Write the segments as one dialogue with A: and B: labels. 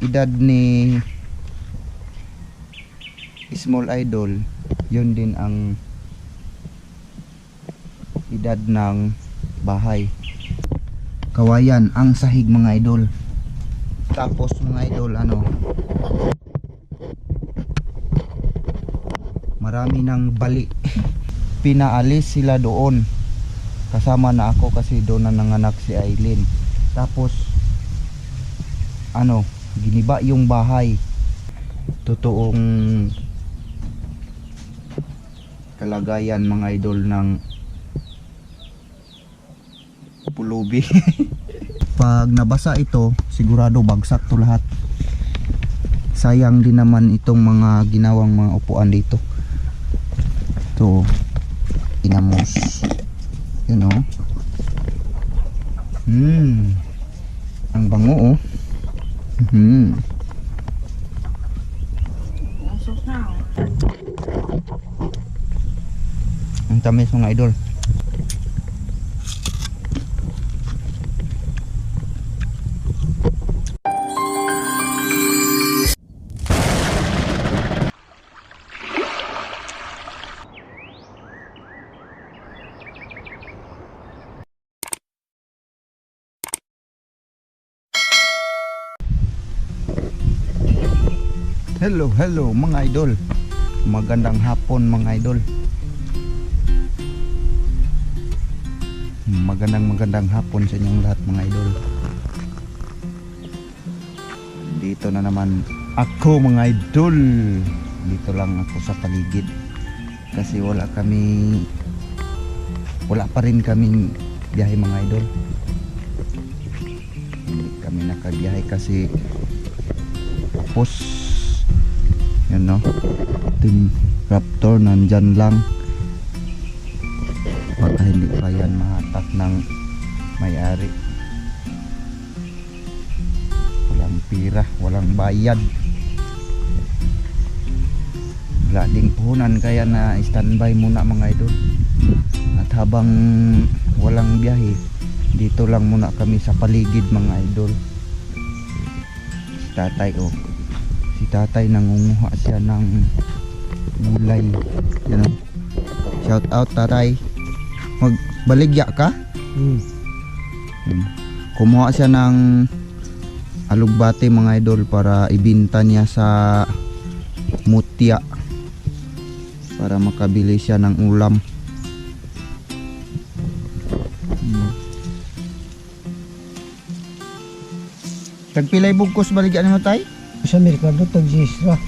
A: edad ni Small Idol, yun din ang edad ng bahay. Kawayan ang sahig mga idol. Tapos mga idol, marami ng bali. Pinaalis sila doon. Kasama na ako kasi doon na nanganak si Aileen. Tapos giniba yung bahay. Totoong kalagayan mga idol ng pulubi. Pag nabasa ito, sigurado bagsak to lahat. Sayang din naman itong mga ginawang mga upuan dito. Ito, inamos. Yun o. Ang bango o. Ang tamis mga idol. Hello mga idol. Magandang hapon mga idol. Magandang hapon sa inyong lahat mga idol. Dito na naman ako mga idol. Dito lang ako sa paligid. Kasi wala pa rin kaming biyahe mga idol. Hindi kami nakabiyahe kasi tapos yan no, Team Raptor nandyan lang. Baka hindi pa yan mahatak ng may-ari. Walang pira, walang bayad. Wala ding puhunan kaya na standby muna mga idol. At habang walang biyahe, dito lang muna kami sa paligid mga idol. Si tatay si tatay nangunguha siya ng gulay. Yan o. Shout out tatay. Magbaligya ka? Kumuha siya ng alugbate mga idol para ibinta niya sa Mutya para makabili siya ng ulam. Tagpilay bugkos baligya nimo tay?
B: Sa merkado tag-isra.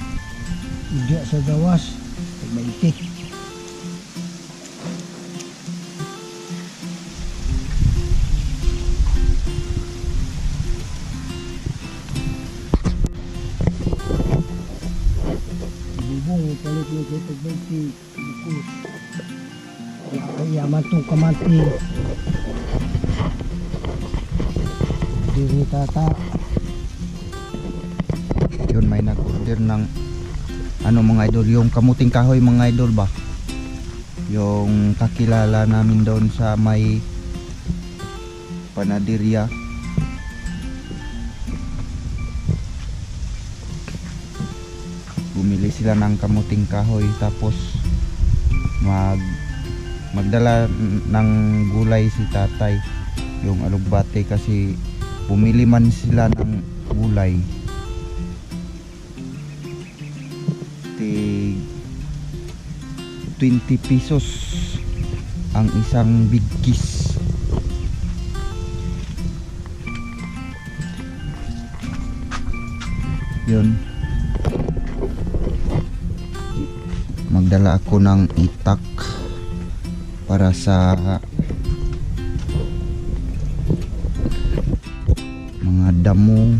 B: Diya sa gawas tag-20. Bubong palit mo kay tag-20 bukos. Kaya man tong kamati. Diri tata.
A: Yun, may nag-order ng mga idol, yung kamuting kahoy mga idol ba, yung kakilala namin doon sa may panaderia. Bumili sila ng kamuting kahoy tapos magdala ng gulay si tatay, yung alugbate, kasi bumili man sila ng gulay 20 pesos ang isang bigkis. Yun, magdala ako ng itak para sa mga damo.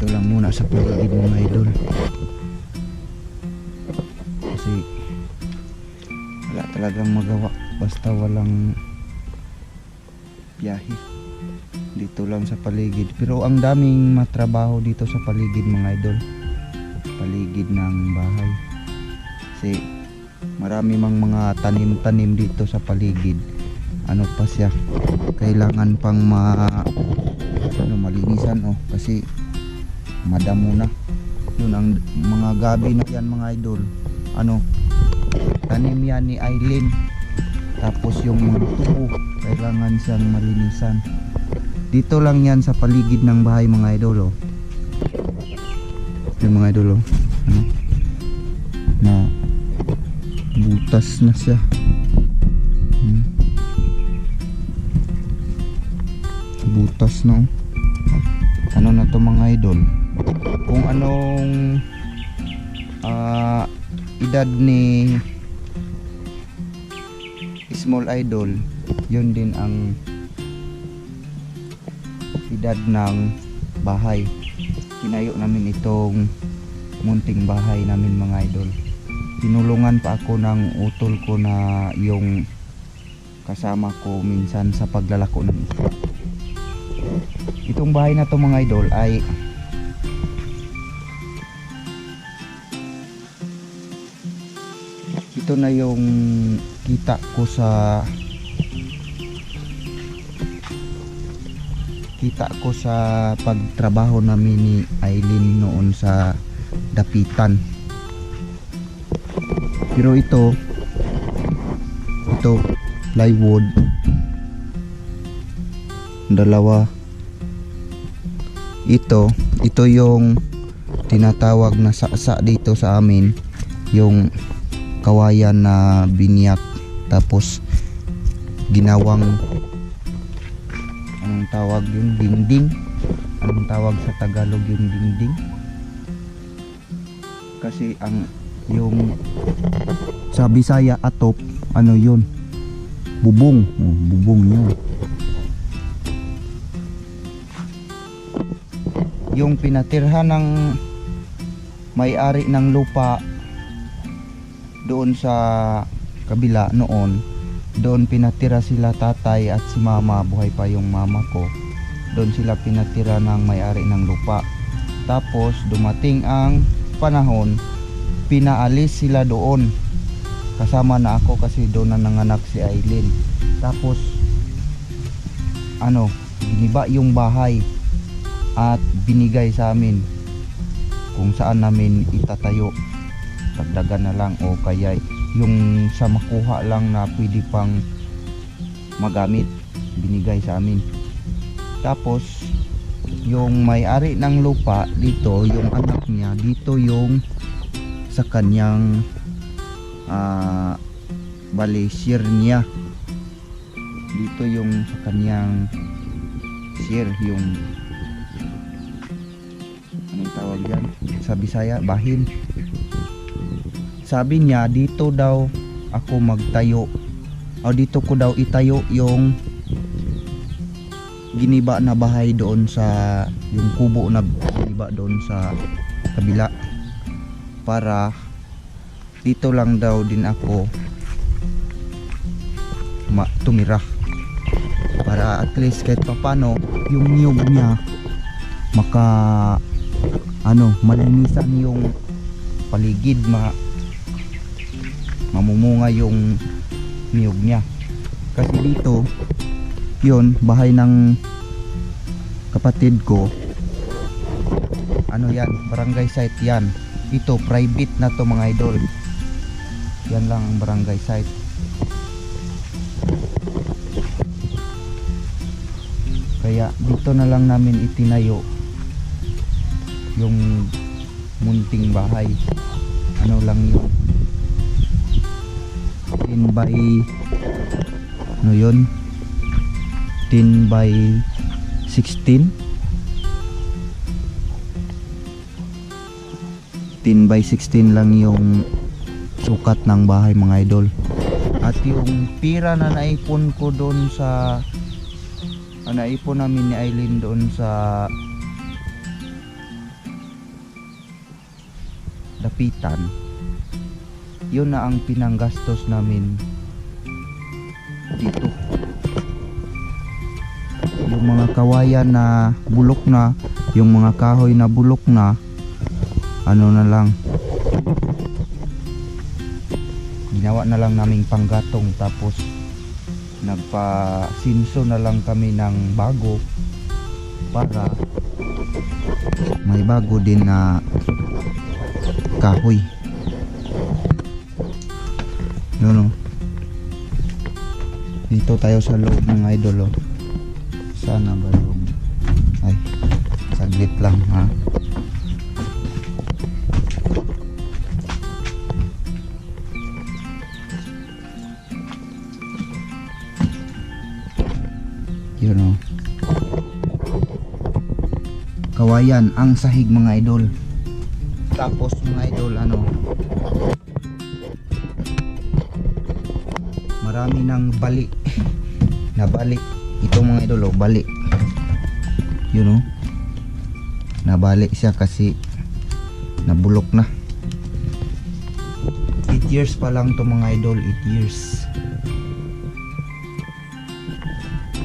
A: Dito lang muna sa paligid mga idol kasi wala talagang magawa basta walang biyahe. Dito lang sa paligid. Pero ang daming matrabaho dito sa paligid mga idol. Paligid ng bahay. Kasi marami mang mga tanim-tanim dito sa paligid. Ano pa siya? Kailangan pang malinisan oh. Kasi madamo na. Yun ang mga gabi na yan mga idol. Ano? Tanim yan ni Aileen. Tapos yung mga tubo. Kailangan siyang malinisan. Dito lang yan sa paligid ng bahay mga idol oh. Yung mga idol oh. Ano? Na butas na siya. Butas na oh. Ano na to mga idol? Kung anong edad ni Small Idol, yun din ang edad ng bahay. Tinayo namin itong munting bahay namin mga idol. Tinulungan pa ako ng utol ko na yung kasama ko minsan sa paglalako ng isda. Itong bahay na to mga idol ay ito na yung kita ko sa pagtrabaho namin ni Aileen noon sa dapitan. Pero ito plywood, dalawa. Ito yung tinatawag na saksa dito sa amin, yung kawayan na binyak tapos ginawang anong tawag yung dingding. Anong tawag sa Tagalog yung dingding? Kasi ang yung sa Bisaya atop, ano yun? Bubong. Oh, bubong yun. Yung pinatirhan ng may-ari ng lupa doon sa kabila noon, doon pinatira sila tatay at si mama, buhay pa yung mama ko. Doon sila pinatira ng may-ari ng lupa. Tapos dumating ang panahon, pinaalis sila doon. Kasama na ako kasi doon na nanganak si Aileen. Tapos giniba yung bahay at binigay sa amin kung saan namin itatayo. Dagdagan na lang o kaya yung sa makuha lang na pwede pang magamit, binigay sa amin. Tapos yung may-ari ng lupa dito, yung anak niya dito, yung sa kanyang bali share niya dito, yung sa kanyang share, yung anong tawag yan sa Bisaya, bahin. Sabi niya dito daw ako magtayo, o dito ko daw itayo yung giniba na bahay doon sa yung kubo na giniba doon sa kabila, para dito lang daw din ako tumira, para at least kahit papano yung niyog niya malinisan yung paligid, mamumunga yung niyog niya. Kasi dito yun, bahay ng kapatid ko, yan, barangay site yan. Ito private na to mga idol, yan lang ang barangay site. Kaya dito na lang namin itinayo yung munting bahay. Lang yun, 10 by 10 by 16, 10 by 16 lang yung sukat ng bahay mga idol. At yung pira na naipon ko doon sa naipon namin ni Aileen doon sa dapitan, yun na ang pinanggastos namin dito. Yung yung mga kawayan na bulok na, yung mga kahoy na bulok na, ano na lang, ginawa na lang naming panggatong, tapos nagpa-sinso na lang kami ng bago para may bago din na kahoy. Yun, dito tayo sa loob mga idol. Sana ba yung ay saglit lang ha. Yun, kawayan ang sahig mga idol. Tapos mga idol, marami ng bali na bali ito mga idol, bali, yun, nabali siya kasi nabulok na. 8 years pa lang to mga idol, 8 years.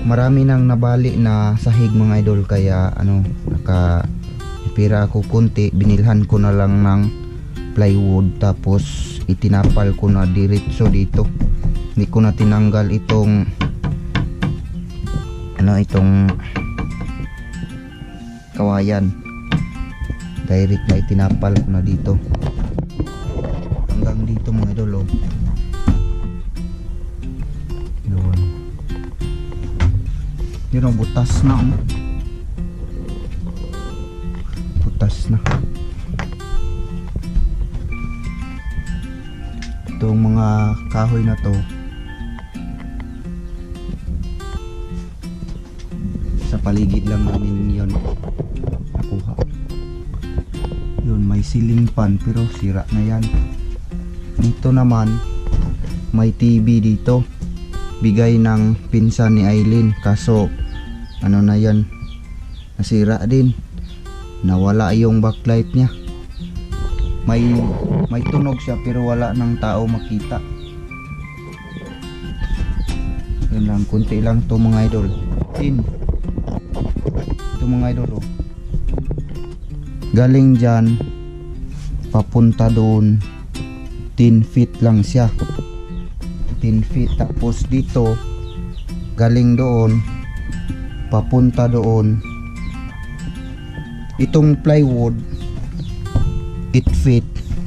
A: Marami nang nabali na sahig mga idol, kaya nakapira ako konti, binilhan ko na lang ng plywood, tapos itinapal ko na diretso dito. Hindi ko na tinanggal itong itong kawayan, direct na itinapal ko na dito hanggang dito mga idol. Yun, butas na, butas na itong mga kahoy na to. Sa paligid lang namin yun nakuha. Yun, may ceiling fan pero sira na yan. Dito naman may TV dito, bigay ng pinsan ni Aileen, kaso na yan, nasira din, nawala yung backlight niya. May tunog siya pero wala ng tao makita. Yun lang, kunti lang to mga idol. Ito mga idol, galing dyan papunta doon 10 feet lang siya, 10 feet. Tapos dito galing doon papunta doon, itong plywood 8 feet,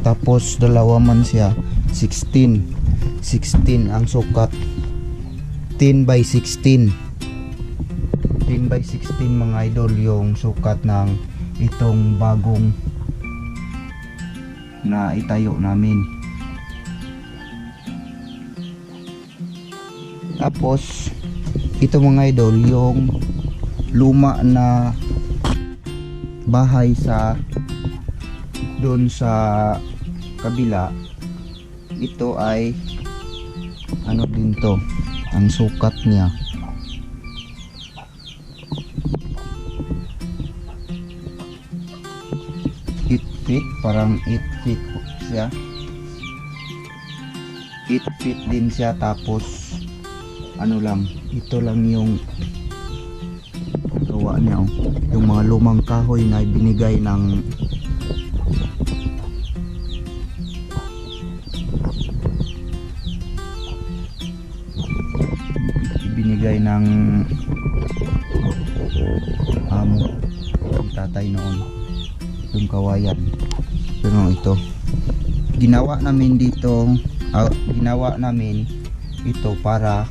A: tapos dalawa man siya 16 ang sukat, 10 by 16 mga idol yung sukat ng itong bagong na itayo namin. Tapos ito mga idol yung luma na bahay sa doon sa kabila. Ito ay din to, ang sukat niya parang 8 feet siya, 8 feet din siya. Tapos lang, ito lang yung gawa niya, yung mga lumang kahoy na binigay ng amo tatay noon, yung kawayan. Pero ito ginawa namin dito, ginawa namin ito para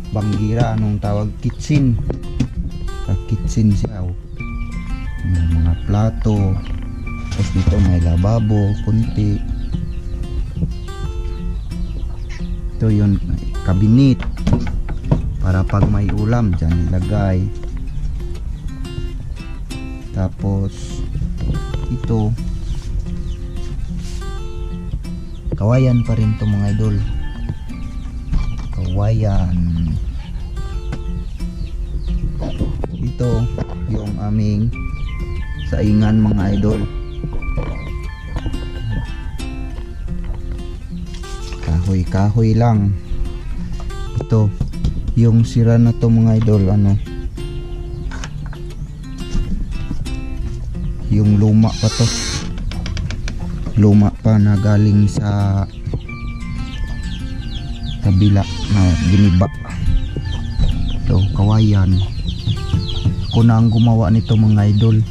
A: banggira, anong tawag, kitchen. Kitchen siya, mga plato. Tapos dito may lababo kunti. Ito yun, cabinet para pag may ulam dyan ilagay. Tapos ito kawayan pa rin to mga idol, kawayan. Ito yung aming saingan mga idol, kahoy lang. Ito Yung sira na to mga idol, ano, yung luma pa to, luma pa na galing sa kabila na giniba. So kawayan, ako na ang gumawa nito mga idol.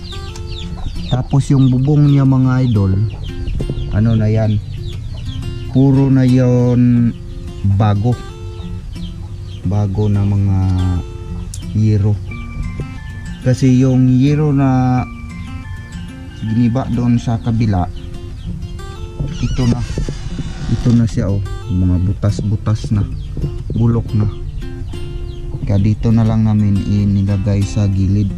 A: Tapos yung bubong niya mga idol, ano na yan, puro na yon bago na mga yero. Kasi yung yero na giniba doon sa kabila, ito na siya, oh, mga butas-butas na, bulok na. Kaya dito na lang namin inilagay sa gilid.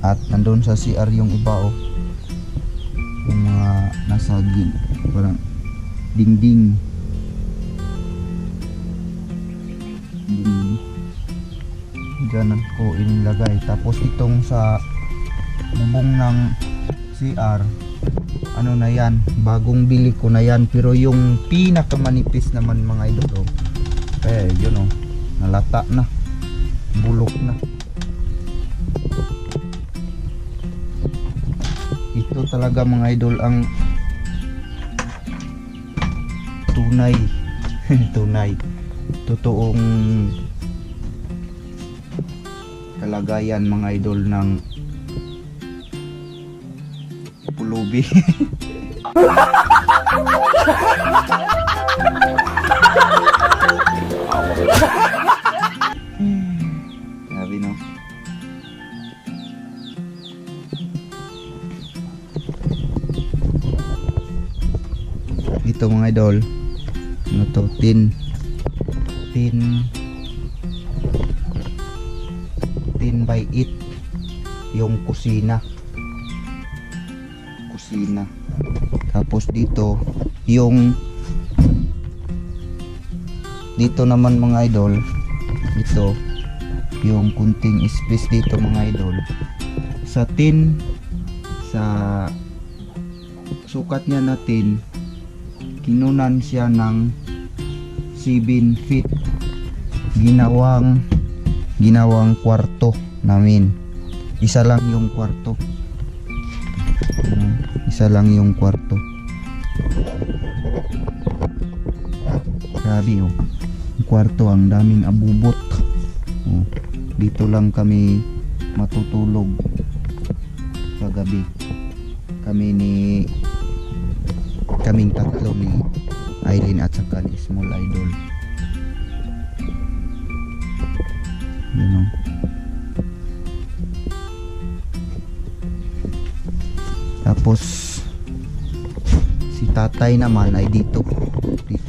A: At nandun sa CR yung iba, oh, yung mga nasa parang dingding. Diyan ko inilagay. Tapos itong sa bubong ng CR, ano na yan, bagong bili ko na yan. Pero yung pinakamanipis naman mga idol, oh, yun, oh, nalata na, bulok na. Ito talaga mga idol ang tunay tunay totoong kalagayan mga idol ng pulubi. Sabi, no? Ito mga idol, ano to, tin 10 by 8 yung kusina. Tapos dito naman mga idol, ito yung kunting space dito mga idol. Sa tin, sa sukat niya natin, kinunan siya ng 7 feet. Ginawang kwarto namin. Isa lang yung kwarto. Grabe, oh. Ang kwarto, ang daming abubot. Oh, dito lang kami matutulog sa gabi. Kaming tatlo ni Aileen at saka ni Small Idol. You know. Tapos si tatay naman ay dito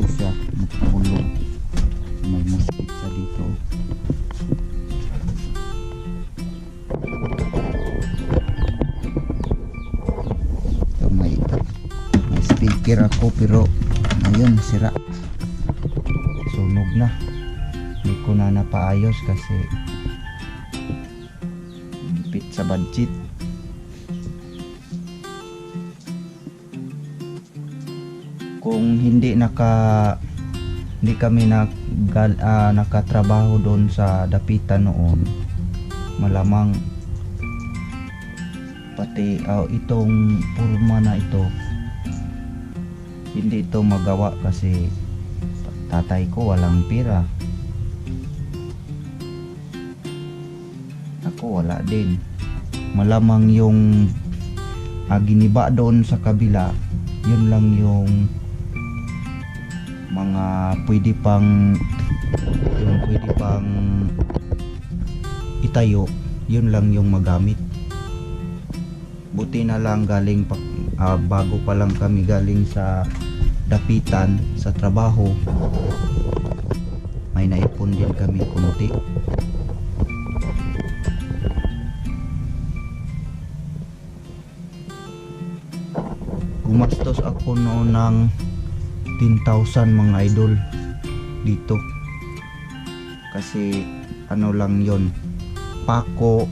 A: siya natulog. May musik siya dito. So, may speaker ako pero ayun, sira, sunog na. Hindi ko na napaayos kasi gipit sa budget. Kung hindi kami nakatrabaho doon sa dapitan noon, malamang pati itong purma na ito hindi ito magawa kasi tatay ko walang pira, ako wala din. Malamang yung giniba doon sa kabila, yun lang yung mga pwede pang itayo, yun lang yung magamit. Buti na lang bago pa lang kami galing sa dapitan sa trabaho, may naipon din kami kunti. Gumastos ako noon ng 10,000 mga idol dito. Kasi ano lang yon, pako,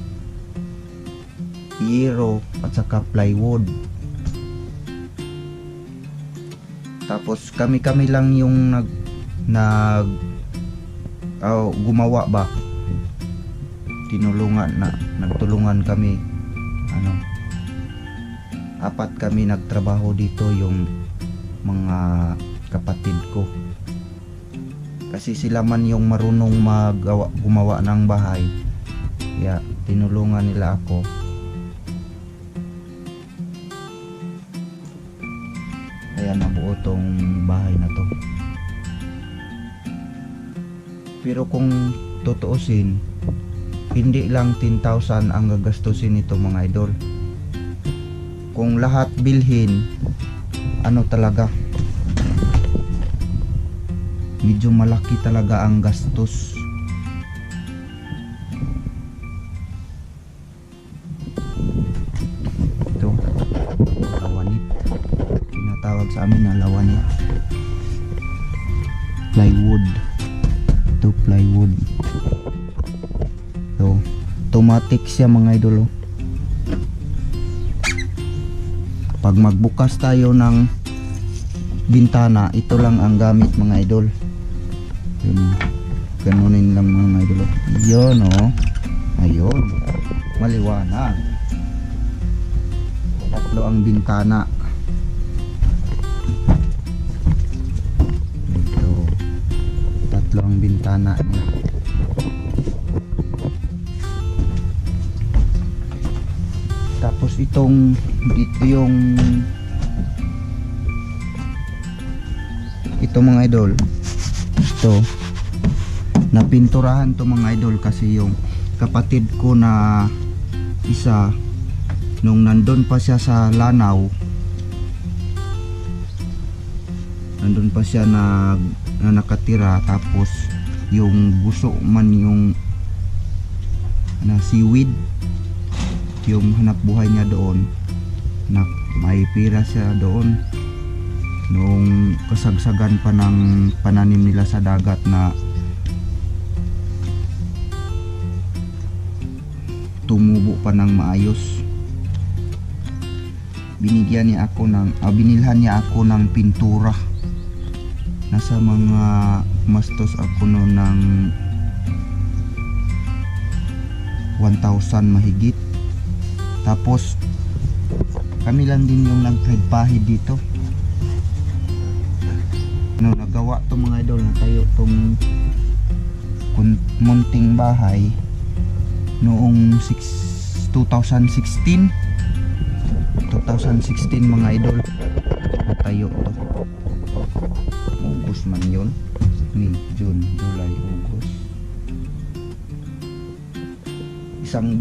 A: yero at saka plywood. Tapos kami lang yung gumawa ba. Nagtulungan kami. Ano, 4 kami nagtrabaho dito, yung mga kapatid ko. Kasi sila man yung marunong gumawa ng bahay. Kaya tinulungan nila ako. Kaya nabuo tong bahay na to. Pero kung tutuusin, hindi lang 10,000 ang gagastusin nito mga idol. Kung lahat bilhin, ano talaga, medyo malaki talaga ang gastos. Ito, lawanit. Tinatawag sa amin na lawanit. Plywood. Ito, plywood. So, automatic siya mga idol. Pag magbukas tayo ng bintana, ito lang ang gamit mga idol. Yun, ganunin lang mga idol. Yun ayun, maliwanag. 3 ang bintana. Ito, 3 ang bintana niya. Tapos itong dito ito mga idol, ito napinturahan to mga idol, kasi yung kapatid ko na isa, nung nandun pa siya sa Lanao, nandun pa siya na nakatira, tapos yung gusto man yung seaweed, yung hanap buhay niya doon, na may pira siya doon nung kasagsagan pa ng pananim nila sa dagat na tumubo pa ng maayos. Binilhan niya ako ng pintura. Nasa mga mastos ako noon ng 1,000 mahigit. Tapos kami lang din yung nagpahid dito. Nagawa to mga idol, natayo tong munting bahay noong 2016 mga idol. Natayo to. August man yun. May June, July, August. Isang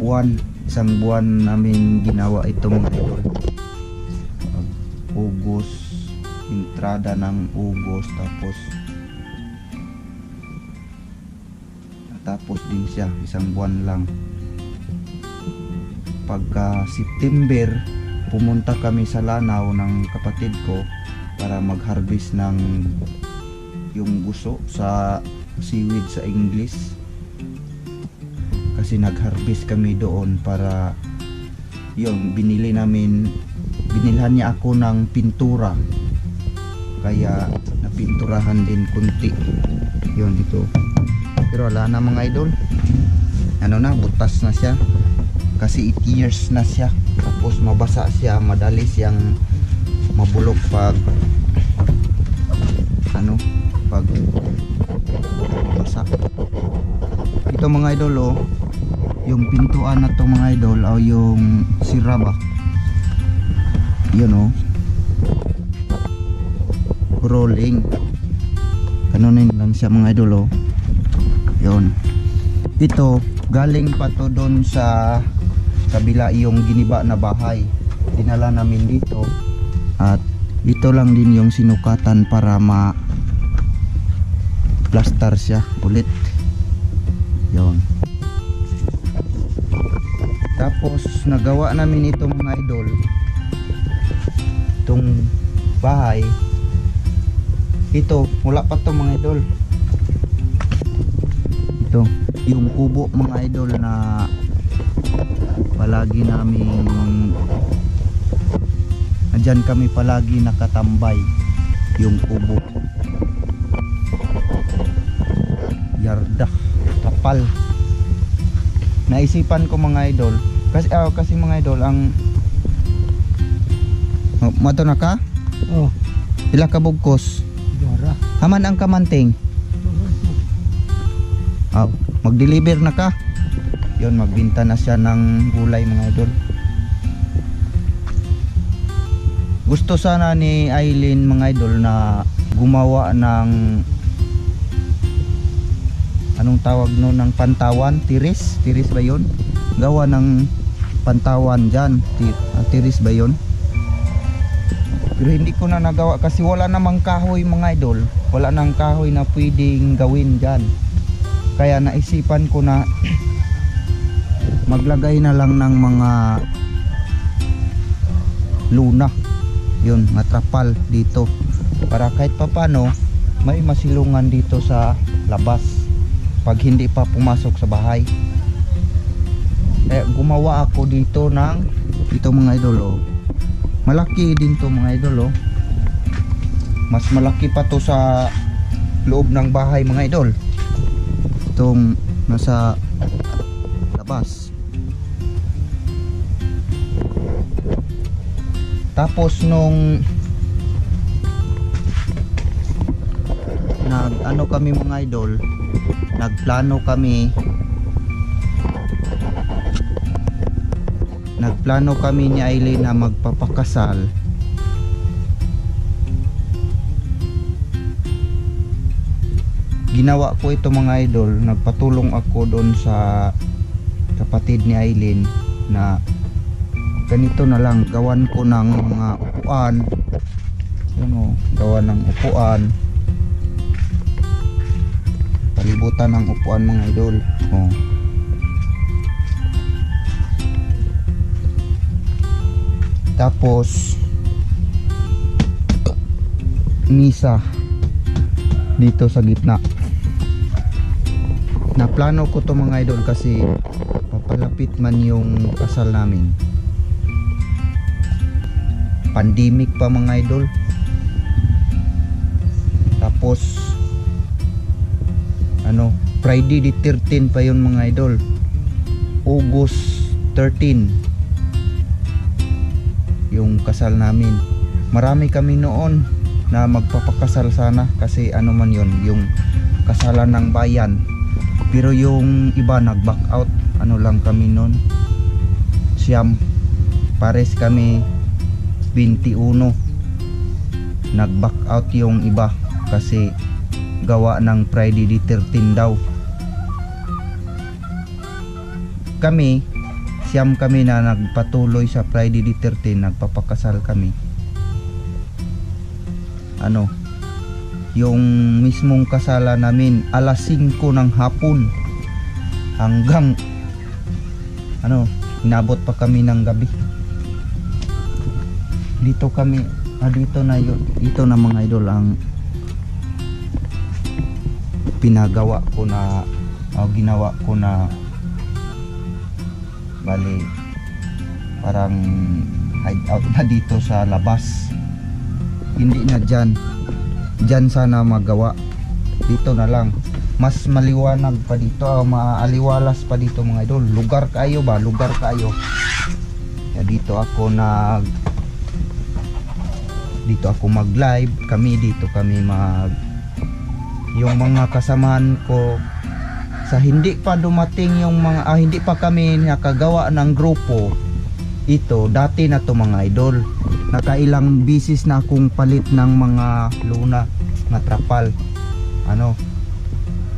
A: buwan namin ginawa ito mga idol. August, entrada ng August, tapos din siya, isang buwan lang. Pagka September, pumunta kami sa Lanao ng kapatid ko para mag-harvest ng yung guso sa seaweed sa English. Kasi nag-harvest kami doon para yung binilhan niya ako ng pintura, kaya napinturahan din kunti yun ito. Pero wala na mga idol, butas na siya kasi 8 years na siya. Tapos mabasa siya, madali siyang mabulok pag basa. Ito mga idol, yung pintuan na to mga idol, yung sira ba, yun rolling, kanunin lang siya mga idol. Yun, ito galing pa to doon sa kabila, yung giniba na bahay dinala namin dito, at ito lang din yung sinukatan para plaster siya ulit. Yun, tapos nagawa namin ito mga idol, itong bahay ito, wala pa to mga idol. Ito yung kubo mga idol na palagi naming andyan kami palagi nakatambay, yung kubo yarda. trapal. Naisipan ko mga idol kasi mga idol ang mato na ka
B: Oh,
A: pila ka bugkos
B: dara.
A: haman ang kamanting. Mag-deliver na ka. Yun, magbinta na siya ng gulay mga idol. Gusto sana ni Aileen mga idol na gumawa ng anong tawag no, ng pantawan, tiris ba yun? Gawa ng pantawan dyan, tiris ba yun? Pero hindi ko na nagawa kasi wala namang kahoy mga idol. Wala nang kahoy na pwedeng gawin dyan. Kaya naisipan ko na maglagay na lang ng mga luna, yun, matrapal dito para kahit papano may masilungan dito sa labas pag hindi pa pumasok sa bahay. Kaya gumawa ako dito ng ito mga idol, oh. Malaki din to mga idol, oh. Mas malaki pa to sa loob ng bahay mga idol, itong nasa labas. Tapos nung ano kami mga idol, nagplano kami ni Aileen na magpapakasal. Ginawa ko ito mga idol, nagpatulong ako doon sa kapatid ni Aileen na ganito na lang, gawan ko ng mga upuan, yun o, gawa ng upuan, palibutan ng upuan mga idol, oh. Tapos misa dito sa gitna. Naplano ko to mga idol kasi papalapit man yung kasal namin. Pandemic pa mga idol. Tapos Friday the 13 pa yun mga idol. August 13 yung kasal namin. Marami kami noon na magpapakasal sana kasi man yun, yung kasalan ng bayan. Pero yung iba nag-back out. Lang kami noon, siyam, pares kami 21. Nag-back out yung iba kasi gawa ng Friday the 13 daw. Kami siyam kami na nagpatuloy sa Friday the 13, nagpapakasal kami. Yung mismong kasalan namin alas 5 ng hapon hanggang inabot pa kami ng gabi. Dito kami, dito na yun, dito na mga idol ang pinagawa ko na ginawa ko na bali parang hideout na dito sa labas. Hindi na dyan sana magawa, dito na lang. Mas maliwanag pa dito, maaliwalas pa dito mga idol. Lugar kayo. Kaya dito ako mag-live dito kami yung mga kasamahan ko sa hindi pa dumating yung mga hindi pa kami nakagawa ng grupo. Ito dati na to mga idol, nakailang bisis na akong palit ng mga luna na trapal.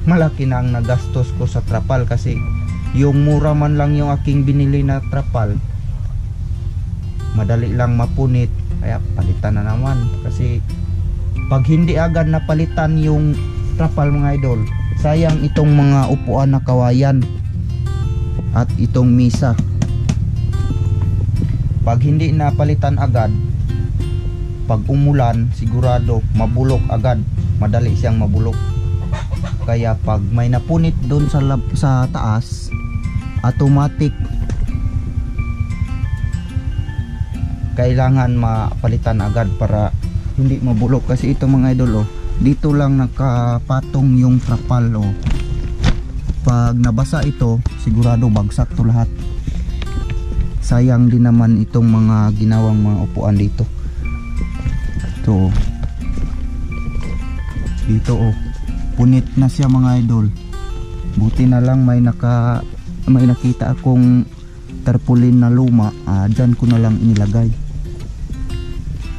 A: Malaki na ang nagastos ko sa trapal kasi yung mura man lang yung aking binili na trapal, madali lang mapunit. Kaya palitan na naman kasi pag hindi agad napalitan yung trapal mga idol, sayang itong mga upuan na kawayan at itong misa. Pag hindi napalitan agad, pag umulan sigurado mabulok agad, madali siyang mabulok. Kaya pag may napunit doon sa taas, automatic kailangan mapalitan agad para hindi mabulok. Kasi ito mga idol, dito lang nakapatong yung trapal, pag nabasa ito sigurado bagsak to lahat. Sayang din naman itong mga ginawang mga upuan dito. So dito oh, punit na siya mga idol. Buti na lang may nakita akong tarpaulin na luma, dyan ko na lang inilagay.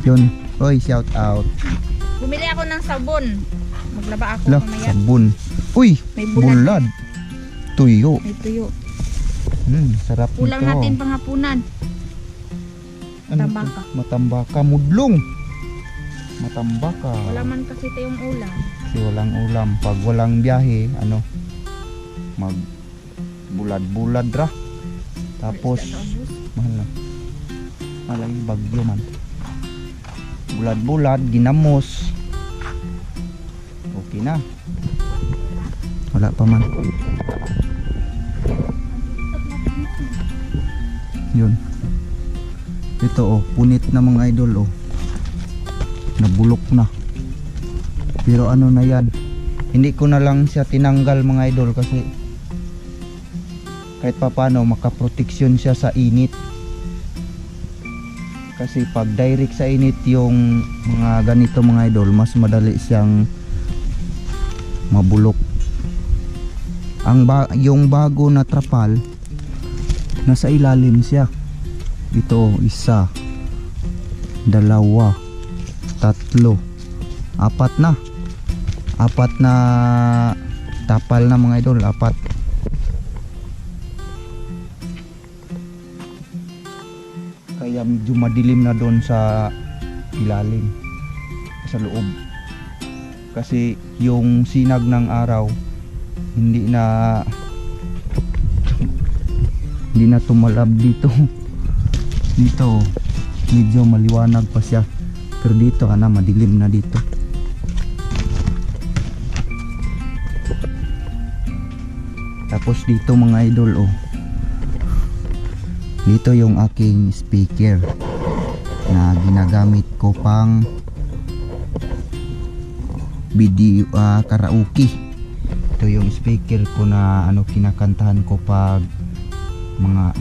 A: Yun, oy, shout out.
C: Bumili ako ng sabon. Maglaba ako
A: Lah,
C: mamaya.
A: sabon. Uy,
C: May bulad.
A: bulad. Tuyo.
C: May tuyo.
A: Sarap
C: Ulam
A: nito.
C: natin panghapunan.
A: Ano to?
C: Matambaka.
A: Matambaka, mudlong. Matambaka.
C: Wala man kasi tayong ulam.
A: Kasi walang ulam. Pag walang biyahe, mag bulad-bulad ra. Tapos,
C: Isda sa ubos.
A: mahal na. Malay bagyo man. Bulad-bulad, ginamos. Okay na. Wala pa man. Yun. Ito oh, punit na mga idol oh. Nabulok na. Pero ano na yan. Hindi ko na lang siya tinanggal mga idol kasi kahit papano makaproteksyon siya sa init. Kasi pag direct sa init yung mga ganito mga idol, mas madali siyang mabulok. Yung bago na trapal nasa ilalim siya. Ito isa, dalawa, tatlo, apat na tapal na mga idol, apat. Kaya medyo madilim na doon sa ilalim, sa loob, kasi yung sinag ng araw hindi na tumalab dito. Dito medyo maliwanag pa siya, pero dito madilim na dito. Tapos dito mga idol oh, dito yung aking speaker na ginagamit ko pang video, karaoke. Ito yung speaker ko na kinakantahan ko pag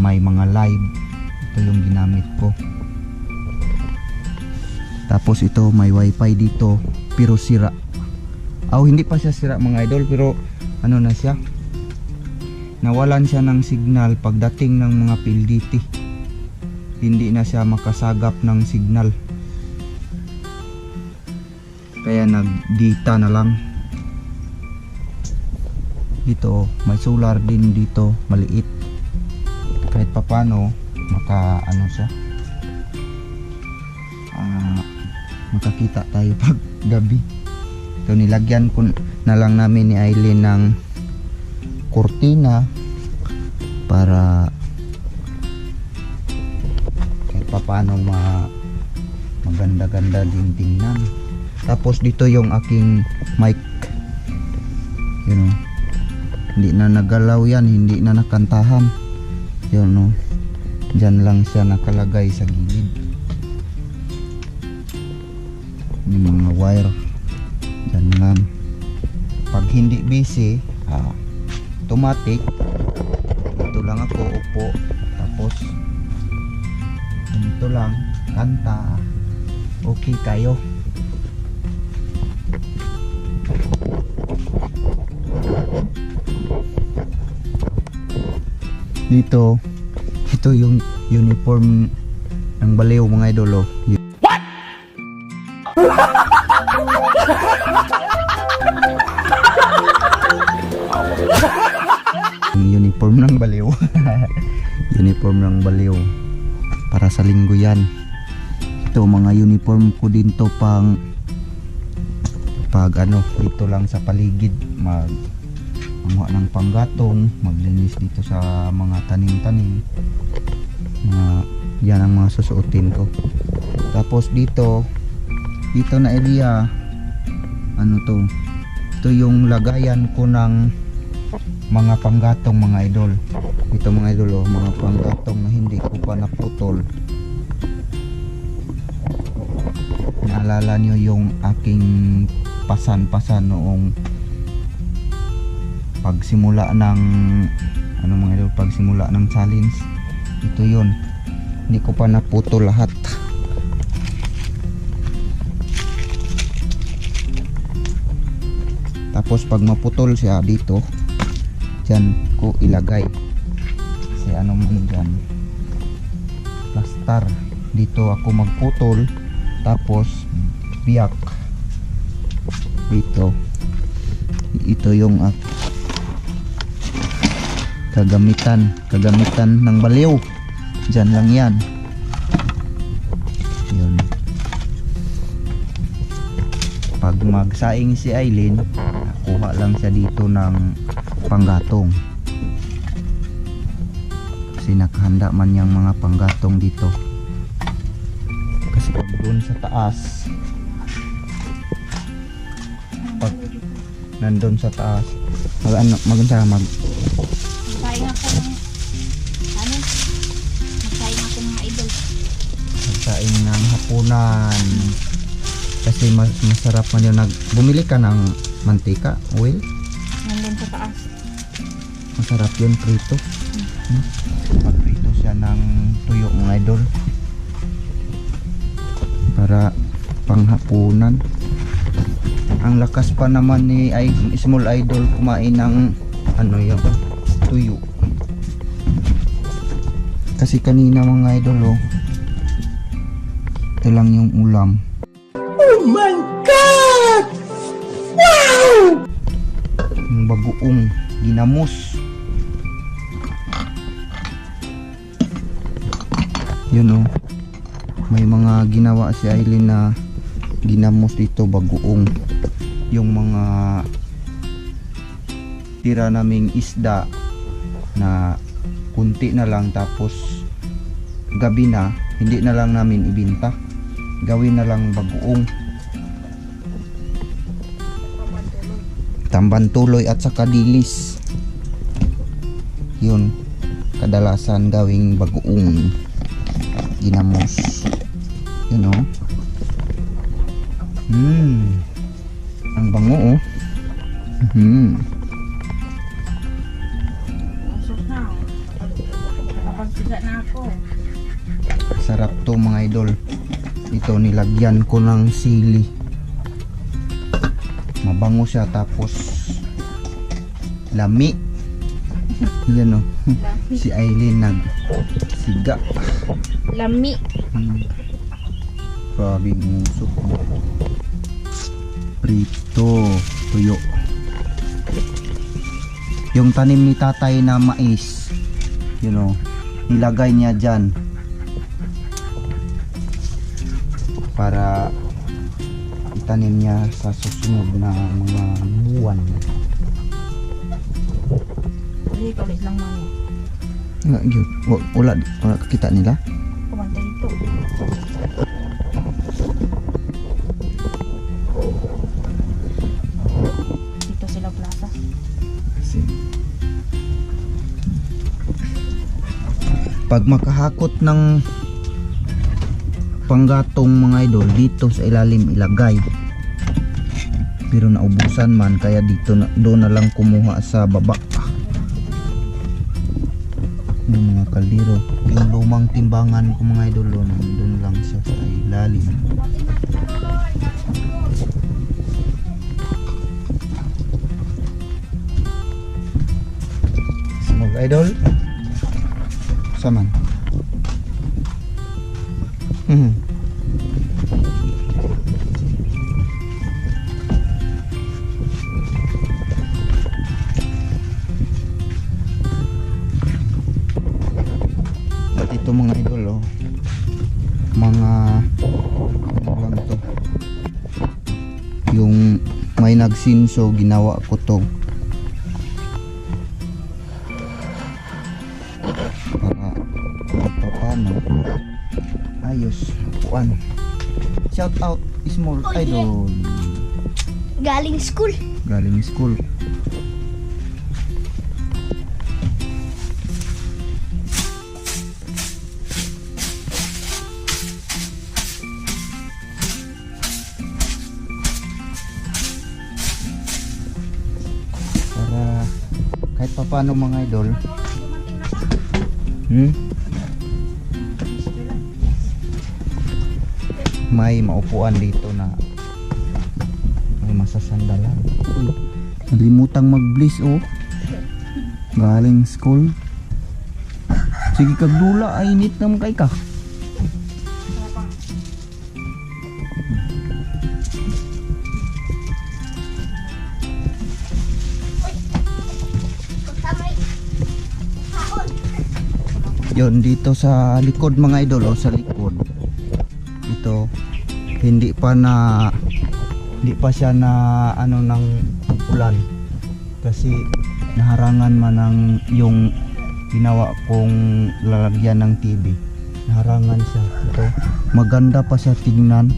A: may mga live. Ito yung ginamit ko. Tapos ito may wifi dito pero sira. Hindi pa siya sira mga idol, pero na siya, nawalan siya ng signal pagdating ng mga PLDT. Hindi na siya makasagap ng signal, kaya nag-data na lang. Dito may solar din dito, maliit, kahit papano siya, makakita tayo pag gabi. So nilagyan ko na lang namin ni Aileen ng kurtina para kahit papano maganda-ganda din tingnan. Tapos dito yung aking mic, hindi na nagalaw yan, hindi na nakantahan. Dyan lang siya nakalagay sa gilid. Yung mga wire dyan lang. Pag hindi busy, automatic dito lang ako upo, tapos dito lang kanta, okay kayo. Dito, ito yung uniform ng baliw mga idol. What? Uniform ng baliw. Uniform ng baliw para sa linggo yan. Ito mga uniform ko din to pag dito lang sa paligid, manguha ng panggatong, maglinis dito sa mga tanim-tanim. Yan ang mga susuotin ko. Tapos dito na area, ito yung lagayan ko ng mga panggatong mga idol. Ito mga idol mga panggatong na hindi ko pa naputol. Naalala nyo yung aking pasan-pasan noong pagsimula ng ano mga idol, pagsimula ng challenge. Ito yun, hindi ko pa naputo lahat. Tapos pag maputol siya dito, dyan ko ilagay kasi ano man dyan, plaster. Dito ako magputol, tapos biyak dito. Ito yung kagamitan ng baliw. Dyan lang yan. Yun. Pag magsaing si Aileen, kuha lang siya dito ng panggatong. Kasi nakahanda man yung mga panggatong dito. Kasi pag doon sa taas, pag nandun sa taas, magsaing ako ng ano? Magsaing ako ng idol. Magsaing ng hapunan. Kasi masarap man yun. Bumili ka ng mantika, oil.
C: Nandun sa taas.
A: Masarap yun, prito. Magprito siya ng tuyo mga idol. Para panghapunan. Ang lakas pa naman ni Small Idol kumain ng ano yun, tuyo. Kasi kanina mga idol, ito lang yung ulam.
B: Oh my God! Wow!
A: Yung bagoong ginamos. Yun may mga ginawa si Aileen na ginamos dito, bagoong. Yung mga tira naming isda na kunti na lang, tapos gabi na, hindi na lang namin ibinta, gawin na lang bagoong, tambantuloy at saka dilis. Yun, kadalasan gawing bagoong ginamos. Yun ang bango
C: Asos na. Nakapagsiga na ako.
A: sarap to mga idol. Ito nilagyan ko ng sili, mabango siya, tapos lami. Yan si Aileen nagsiga.
C: Lami.
A: Grabe ng usok. Prito, tuyo. Yung tanim ni tatay na mais, nilagay niya dyan para itanim niya sa susunod na mga buwan.
C: Ulit lang man.
A: Wala kakita nila.
C: Kumanta dito. Dito sila plaza.
A: Pag makahakot ng panggatong mga idol, dito sa ilalim ilagay. Pero naubusan man, kaya dito doon na lang kumuha sa baba. Yung mga kaldero, yung lumang timbangan ko mga idol, doon lang siya sa ilalim. Small Idol saman. At ito mga idol, mga ano lang to, yung may nagsinso, ginawa ko to para paano ayos puan. Shout out Small Idol.
D: Galing school.
A: Galing school. Para paano mga idol? Hmm? May maupuan dito na may masasandalan. Uy, nalimutang mag-bliss oh. Galing school. Sige kag dula, ay init naman kay ka. Yun dito sa likod mga idol, oh, sa likod. Ito hindi pa siya na ano ng ulan kasi naharangan man ng yung ginawa kong lalagyan ng TV. Naharangan siya. Ito maganda pa siya tingnan,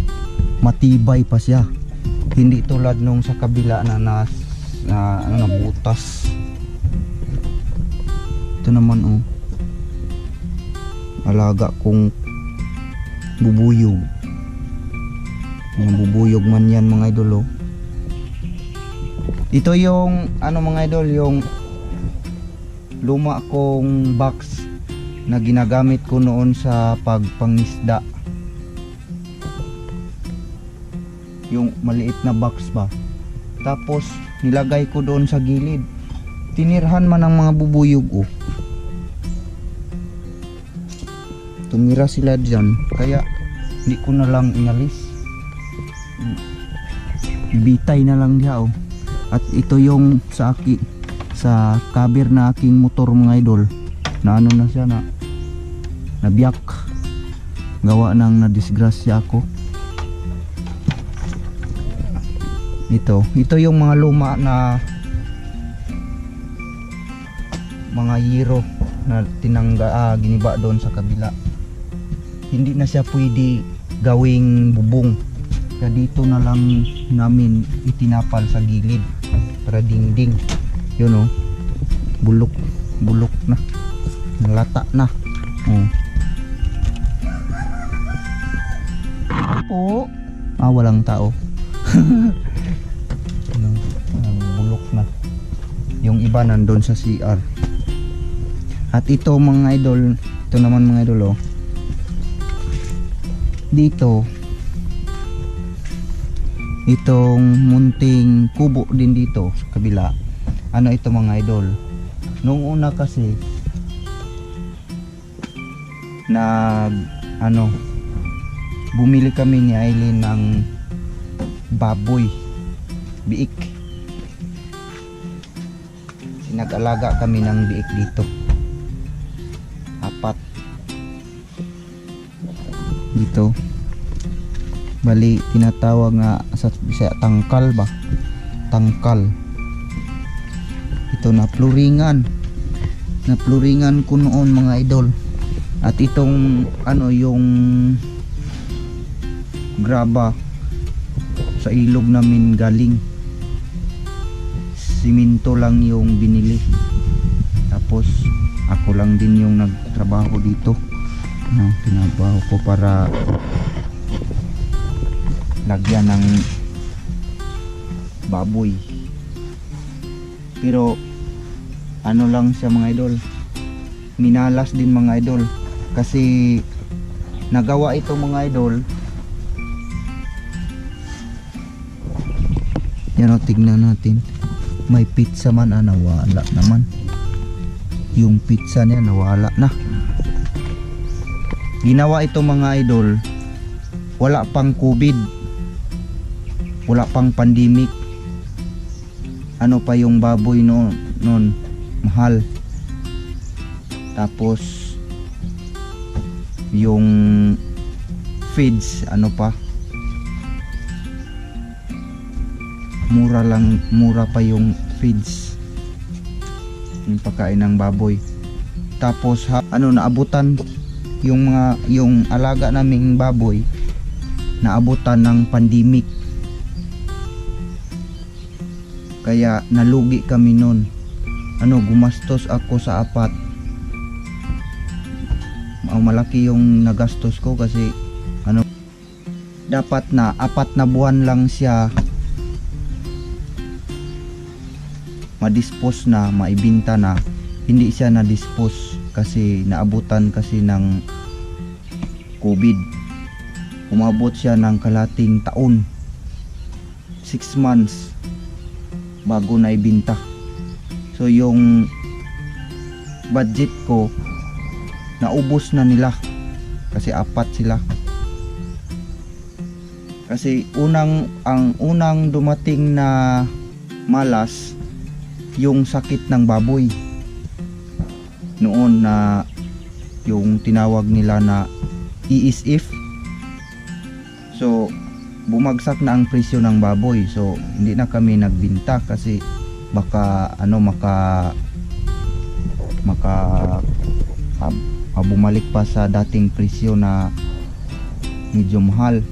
A: matibay pa siya, hindi tulad nung sa kabila na butas. Ito naman oh, alaga kong bubuyog. Mga bubuyog man yan mga idol oh. Ito yung ano mga idol, yung luma kong box na ginagamit ko noon sa pagpangisda. Yung maliit na box ba. Tapos nilagay ko doon sa gilid. Tinirhan man ng mga bubuyog oh. Tumira sila dyan, kaya hindi ko na lang inalis. Bitay na lang diya oh. At ito yung sa cover na aking motor mga idol, na ano na siya, na nabiyak, gawa ng nadisgrasya ako. Ito yung mga luma na mga yero na giniba doon sa kabila. Hindi na siya pwede gawing bubong, kaya dito na lang namin itinapal sa gilid para dingding. Yun oh, bulok na, nalata na oh. Po walang tao. Bulok na, yung iba nandun sa CR. At ito mga idol, ito naman mga idol oh, dito itong munting kubo din dito sa kabila. Ano ito mga idol, nung una kasi bumili kami ni Aileen ng baboy biik. Nag-alaga kami ng biik dito, 4 dito. Bali tinatawag nga sa Bisaya tangkal ba, tangkal. Ito na pluringan ko noon mga idol. At itong ano, yung graba sa ilog namin galing, siminto lang yung binili. Tapos ako lang din yung nagtrabaho dito. Tinabaho ko para lagyan ng baboy. Pero ano lang siya mga idol, minalas din mga idol, kasi nagawa ito mga idol. Yan o, tignan natin, may pizza man, nawala naman yung pizza niya, nawala na. Ginawa ito mga idol, wala pang COVID, wala pang pandemic. Ano pa yung baboy noon, mahal. Tapos yung feeds, ano pa, mura pa yung feeds, yung pagkain ng baboy. Tapos naabutan yung alaga naming baboy, naabutan ng pandemic, kaya nalugi kami nun. Gumastos ako sa 4. Malaki yung nagastos ko kasi dapat na 4 na buwan lang siya ma-dispose na, maibinta na, hindi siya na-dispose kasi naabutan kasi ng COVID. Umabot siya ng kalating taon, 6 months bago na ibinta. So yung budget ko naubos na nila kasi 4 sila. Kasi ang unang dumating na malas yung sakit ng baboy noon na yung tinawag nila na ESF. So bumagsak na ang presyo ng baboy, so hindi na kami nagbinta kasi baka bumalik pa sa dating presyo na medyo mahal.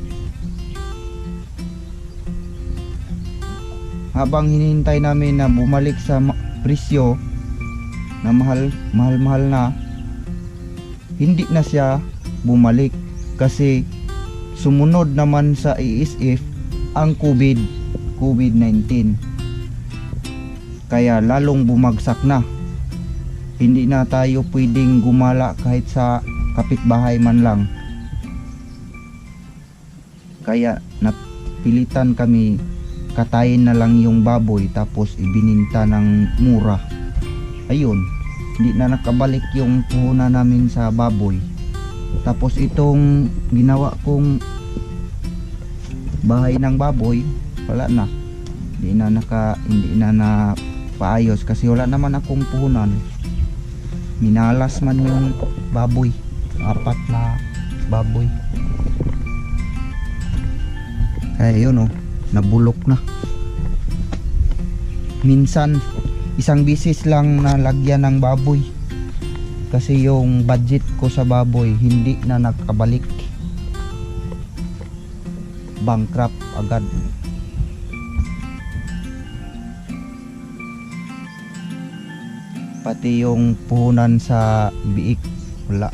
A: Habang hinihintay namin na bumalik sa presyo na mahal na, hindi na siya bumalik kasi sumunod naman sa ESF ang COVID-19. Kaya lalong bumagsak na. Hindi na tayo pwedeng gumala kahit sa kapitbahay man lang. Kaya napilitan kami katayin na lang yung baboy tapos ibininta ng mura. Ayun, hindi na nakabalik yung puhunan namin sa baboy. Tapos itong ginawa kong bahay ng baboy, wala na. Hindi na paayos kasi wala naman akong puhunan. Minalas man yung baboy, 4 na baboy. Kaya yun nabulok na. Minsan isang bisis lang nalagyan ng baboy kasi yung budget ko sa baboy hindi na nakabalik. Bankrupt agad. Pati yung puhunan sa biik wala.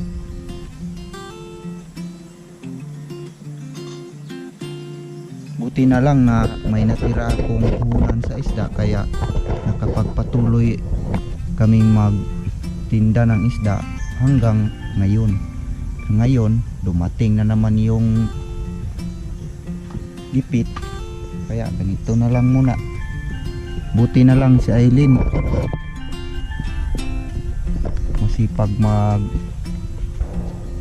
A: Buti na lang na may natira akong puhunan sa isda kaya nakapagpatuloy kaming magtinda ng isda hanggang ngayon. Ngayon dumating na naman yung gipit kaya ganito na lang muna. Buti na lang si Aileen masipag mag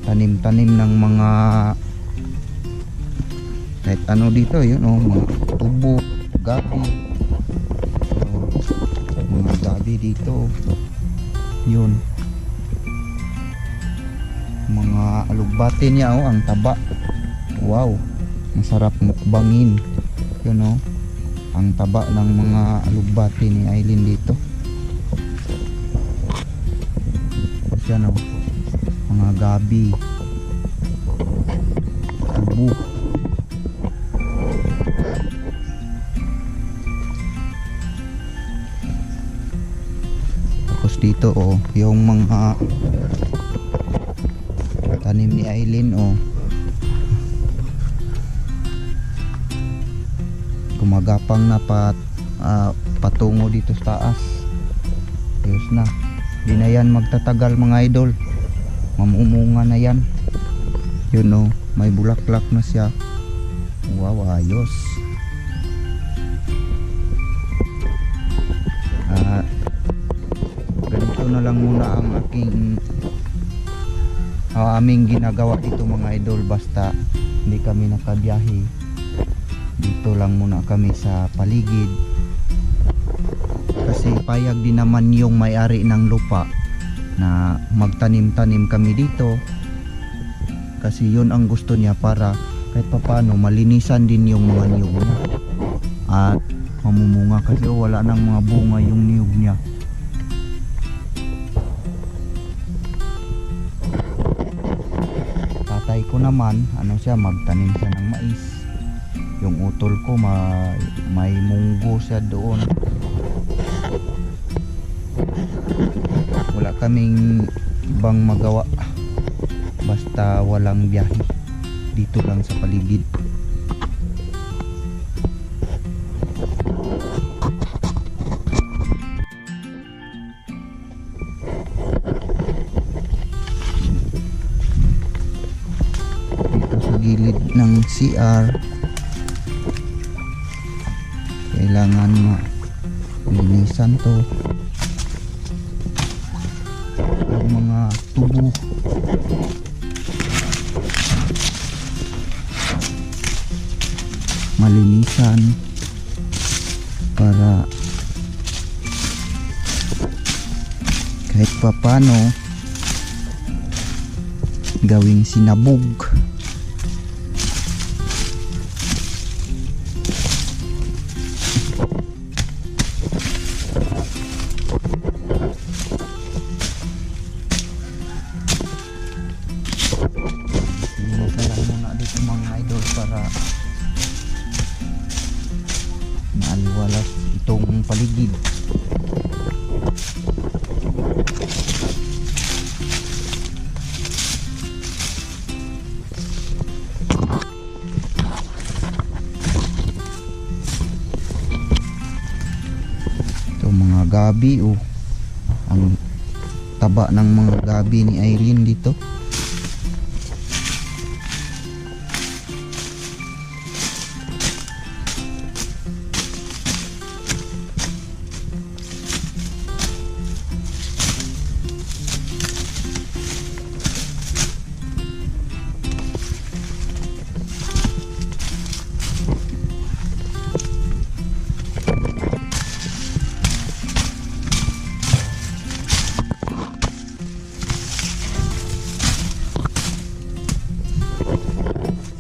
A: tanim-tanim ng mga kahit ano dito, yun mga tubo, gabi, mga gabi dito, yun mga alugbati niya ang taba, wow, masarap mukbangin, yun ang taba ng mga alugbati ni Aileen dito. Yan mga gabi, tubo. Tapos dito yung mga tanim ni Aileen gumagapang na patungo dito sa taas. Ayos na. Di na yan magtatagal mga idol, mamumunga na yan. Yun may bulaklak na siya. Wow, ayos. Ganito na lang muna ang aming ginagawa dito mga idol. Basta hindi kami nakabiyahe, dito lang muna kami sa paligid. Kasi payag din naman yung may-ari ng lupa na magtanim-tanim kami dito. Kasi yun ang gusto niya para kahit papano malinisan din yung mga niyog niya. At mamumunga kasi wala nang mga bunga yung niyog niya. Tatay ko naman, magtanim siya ng mais. Yung utol ko may munggo siya doon. Wala kaming ibang magawa basta walang biyahe, dito lang sa paligid. CR. Kailangan linisan to. Yung mga tubo. Malinisan para kahit papano gawing sinabog. Linisan lang muna dito mga idol para maaliwalas itong paligid. Ito mga gabi, oh. Ang taba ng mga gabi ni Aileen dito.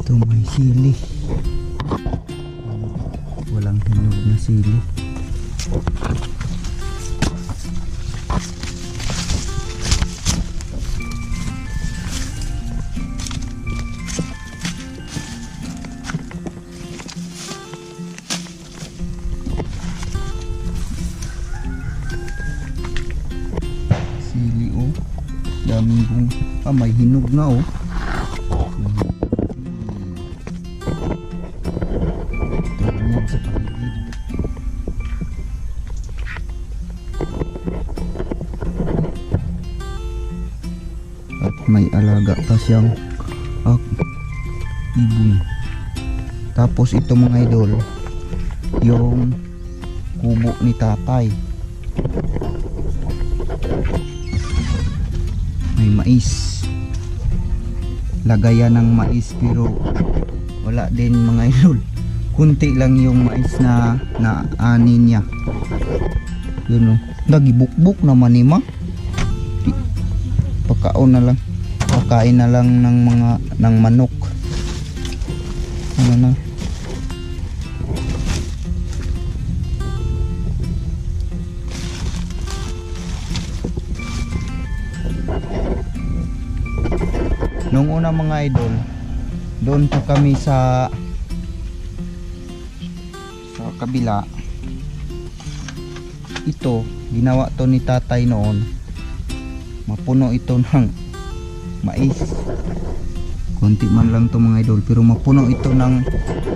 A: Ito may sili. Walang hinog na sili. Sili, oh. Daming bunga. May hinog na, oh. Sa paligid. At may alaga pa siyang ibon. Tapos ito mga idol, yung kubo ni tatay. May mais. Lagayan ng mais pero wala din mga idol. Kunti lang yung mais na ani niya. Yun, oh. Nagibukbuk naman ni ma. Pagkaon na lang. Pagkain na lang ng manok. Ano na? Nung una mga idol, doon po kami sa kabila. Ito ginawa to ni tatay noon, mapuno ito ng mais. Konti man lang to mga idol, pero mapuno ito ng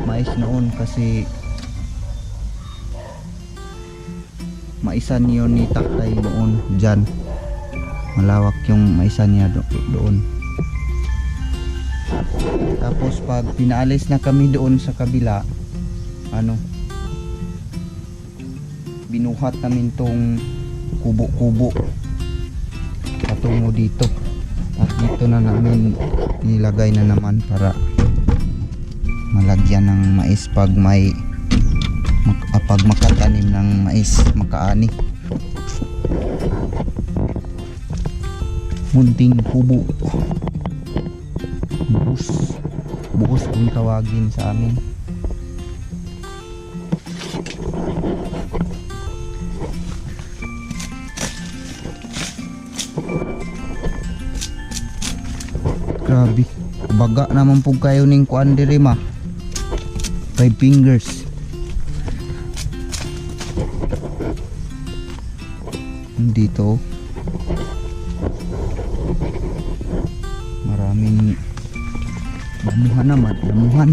A: mais noon kasi maisan yun ni tatay noon dyan. Malawak yung maisan niya doon. Tapos pag pinaalis na kami doon sa kabila, binuhat namin tong kubo-kubo patungo dito, at dito na namin nilagay na naman para malagyan ng mais pag makatanim ng mais, makaani. Munting kubo, buhos kung tawagin sa amin. Grabe, baga naman po kayo ning kuan diri ma. 5 fingers. Dito maraming damuhan naman, damuhan.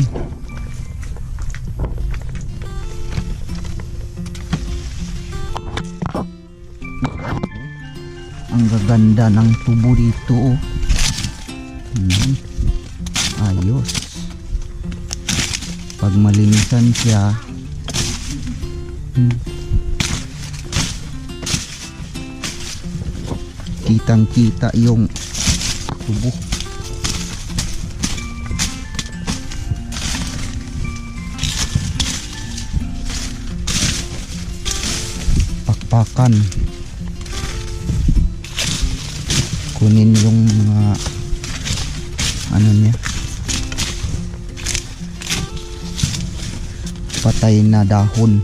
A: Ang gaganda ng tubo dito, oh. Ayos. pag malinisan siya, kitang kita yung tubo. Pakpakan, kunin yung mga ano niya, patay na dahon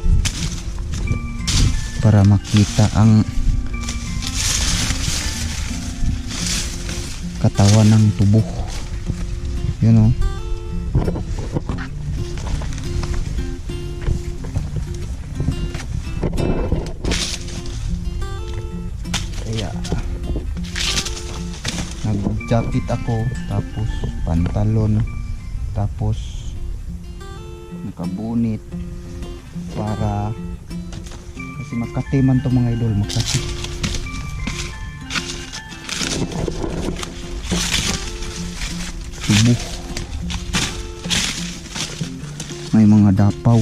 A: para makita ang katawan ng tubo. Yun o. Kaya nag-jacket ako, tapos pantalon, tapos nakabunit para kasi Makati man to mga idol, Makati. Tubo, may mga dapaw.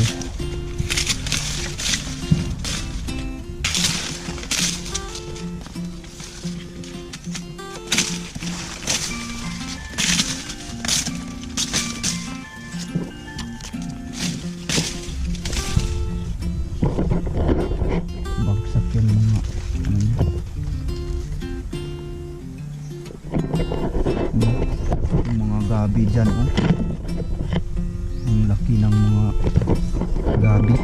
A: Bagsak yung mga ano niya. Yung mga gabi dyan, oh. Ang laki ng mga gabi.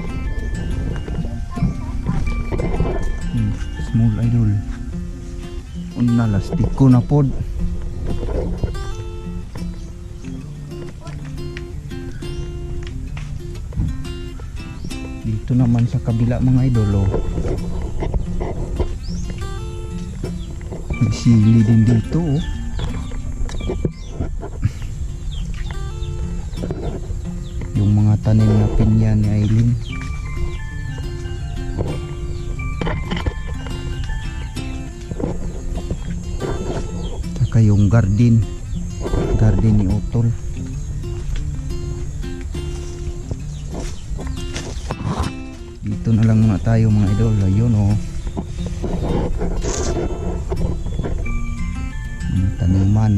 A: Small idol. Una lastik ko na pod. Dito naman sa kabila mga idol, oh. May sili din dito, oh. Yung mga tanim na pinya ni Aileen. Saka yung garden ni Utol. Dito na lang muna tayo mga idol. Ayun, oh. Mga taniman.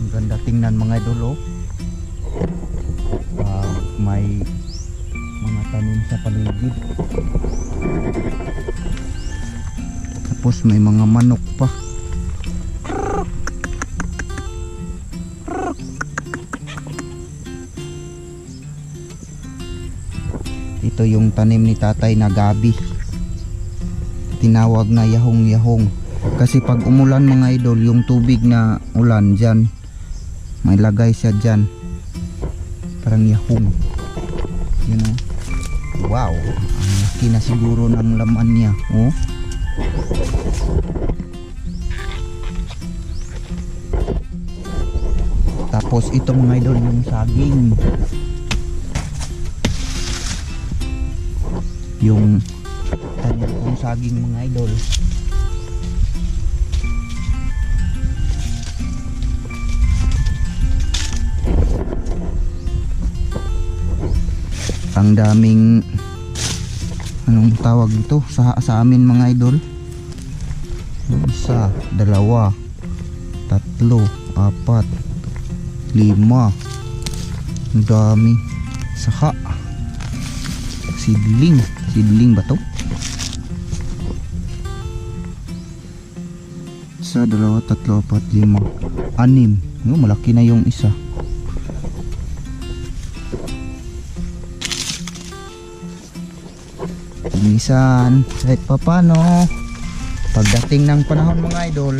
A: Ang ganda tingnan mga idol, oh. May mga tanim sa paligid. Tapos may mga manok pa. Ito yung tanim ni tatay na gabi. Tinawag na yahong-yahong. Kasi pag umulan mga idol, yung tubig na ulan dyan, may lagay siya dyan. Parang yahong. Yun, oh. Wow, ang laki na siguro ng laman niya, oh. Tapos ito mga idol, yung saging. Yung tanim kong saging mga idol. Ang daming, anong tawag ito sa amin mga idol? 1, 2, 3, 4, 5, ang dami. Saka sidling ba to? 1, 2, 3, 4, 5, 6. Malaki na yung isa. Minsan kahit papano, pagdating ng panahon mga idol,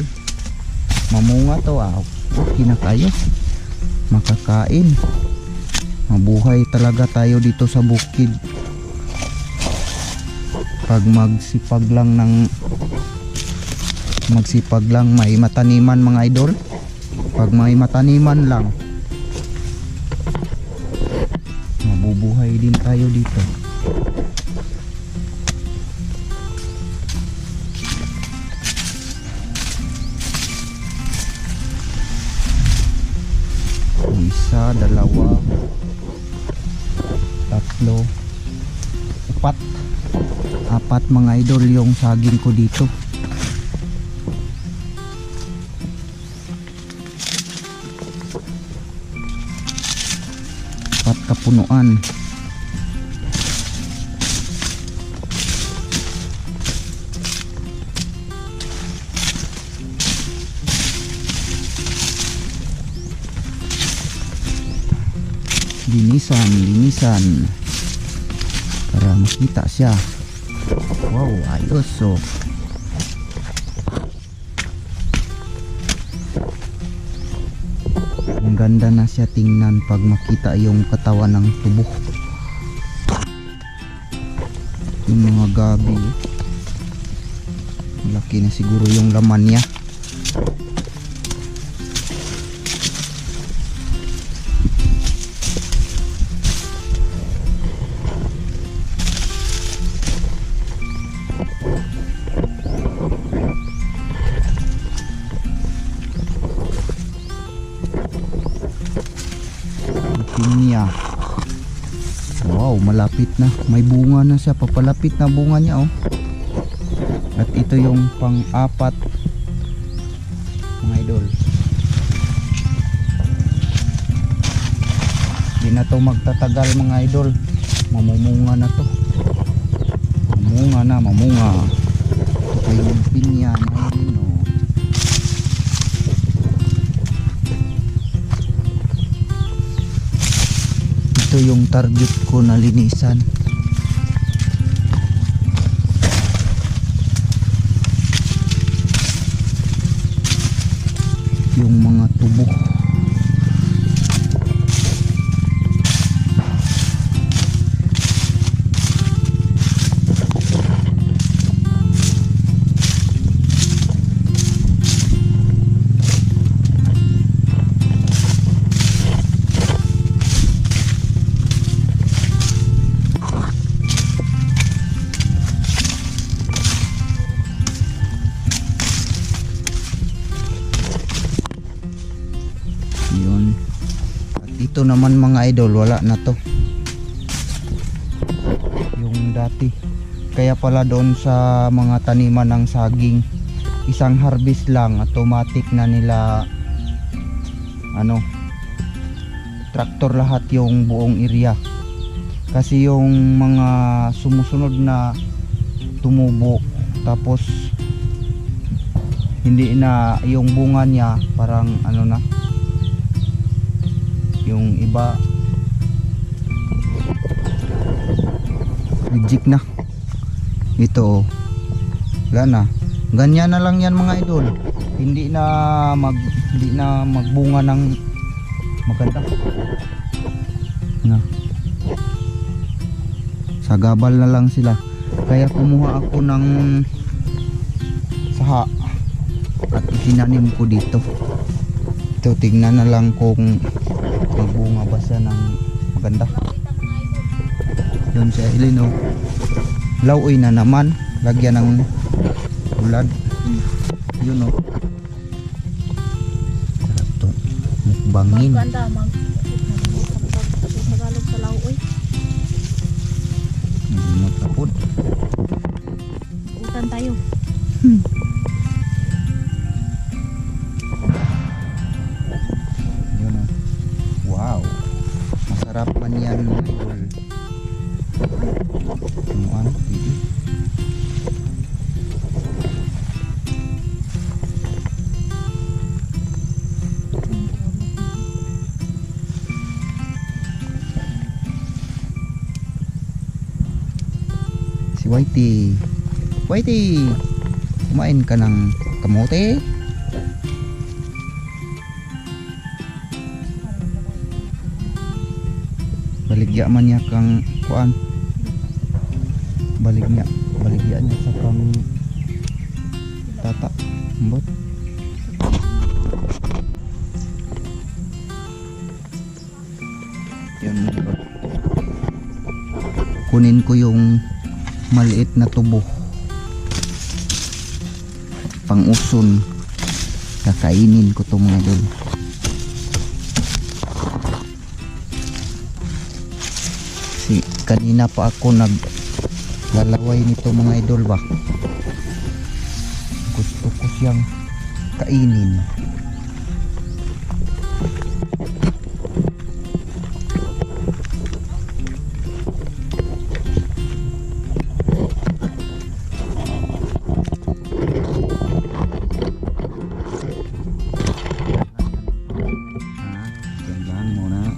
A: mamunga to, okay na tayo, makakain, mabuhay talaga tayo dito sa bukid. Pag magsipag lang may mataniman mga idol. Pag may mataniman lang, mabubuhay din tayo dito. isa, dalawa, tatlo, apat mga idol yung saging ko dito. Apat kapunuan. Linisan para makita siya. Wow, ayos. So ang ganda na siya tingnan pag makita yung katawan ng tubo, yung mga gabi. Malaki na siguro yung laman niya. Pinya. Wow, malapit na. May bunga na siya. Papalapit na bunga niya, oh. At ito yung pang-apat mga idol. Hindi na to magtatagal mga idol. Mamumunga na to. Mamunga. Ito yung pinya na yun, oh. Ito yung target ko na linisan. Yung mga tubo. Yun. At ito naman mga idol, wala na to. Yung dati. Kaya pala doon sa mga taniman ng saging, isang harvest lang, automatic na nila traktor lahat yung buong area. Kasi yung mga sumusunod na tumubo, tapos hindi na yung bunga niya, parang na, yung iba reject na. Ito wala na, ganyan na lang yan mga idol. Hindi na magbunga ng maganda na, sagabal na lang sila. Kaya kumuha ako ng saha at itinanim ko dito. Ito, tingnan na lang kung magbunga ba siya ng maganda. Yun siya, ilino. Lauoy na naman, lagyan ng ulad. Yun, oh. Sarap to mukbangin.
C: Maganda, Tagalog sa lauoy.
A: Hindi matapod.
C: Utan tayo.
A: Yun, oh. Wow, masarap man yan idol. Pwede. Si Whitey, kumain ka ng kamote? Baligya man niya kang kuan. Baligya niya sa kang tata. Mbot. Yan. Kunin ko yung maliit na tubo. Pang-uson. Kakainin ko to mga idol. Kasi kanina pa ako naglalaway nito mga idol ba. Gusto ko siyang kainin. Yan lang muna.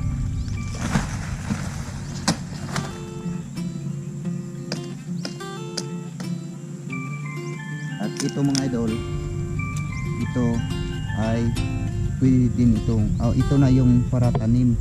A: At ito mga idol, ito ay pwede din itong, ito na yung para tanim.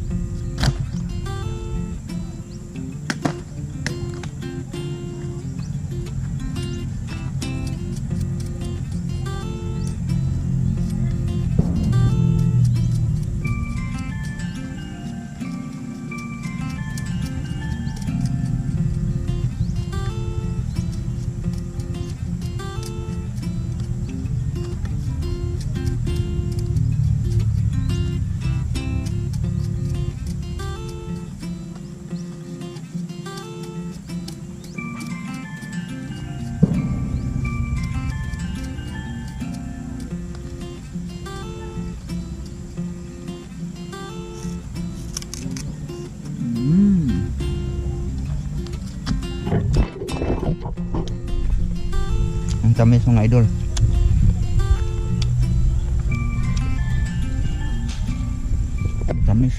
A: Ang tamis mga idol. Tamis.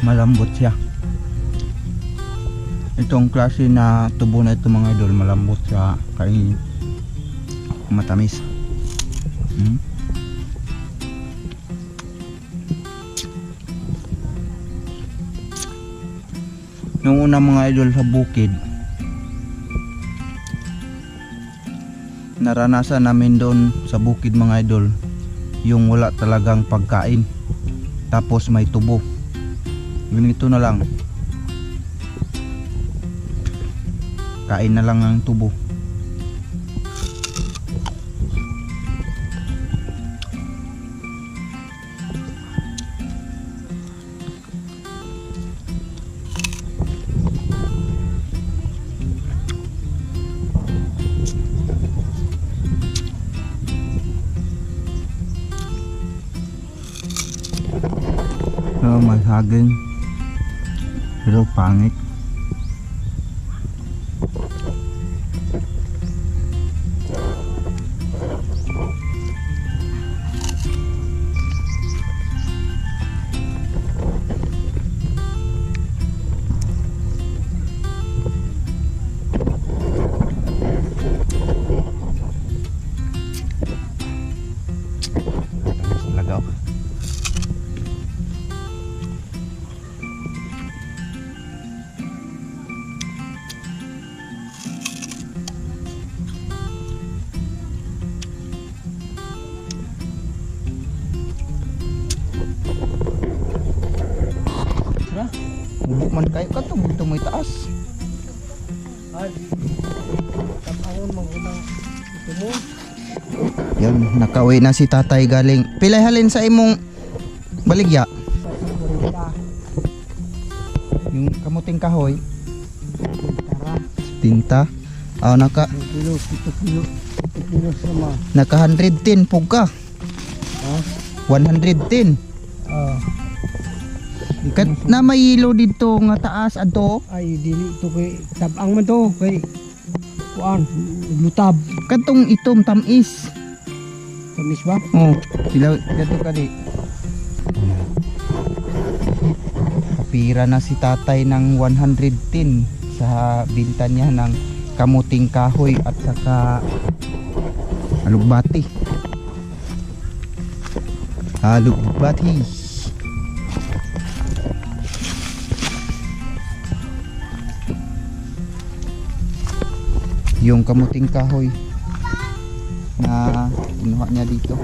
A: Malambot siya. Itong klase na tubo na ito mga idol, malambot siya kainin. Matamis. Yung una mga idol sa bukid, naranasan namin doon sa bukid mga idol, yung wala talagang pagkain tapos may tubo. Ganito na lang, kain na lang ang tubo. So, masaging pero pangit. Tamis talaga ako. Bubuk man kayo ka to, dito mo itaas.
B: Ay, tapangon mo unang ito mo.
A: Yan, nakauwi na si tatay galing. Pilay halin sa imong baligya.
B: Sa
A: Yung kamuting kahoy,
B: Tara,
A: tinta. Naka
B: 2 kilo, 7 kilo, 7 kilo sama.
A: naka 110 pug ka.
B: Ha?
A: 110. Kat na may ilo dito nga taas adto.
B: Ay, dili ito kay tabang man to kay kuan, lutab.
A: Katong itom tamis.
B: Tamis ba?
A: Oh, sila dito kali. Kapira na si tatay ng 110 sa binta niya ng kamuting kahoy at saka alugbati. Alugbati. Yung kamuting kahoy na kinuha niya dito.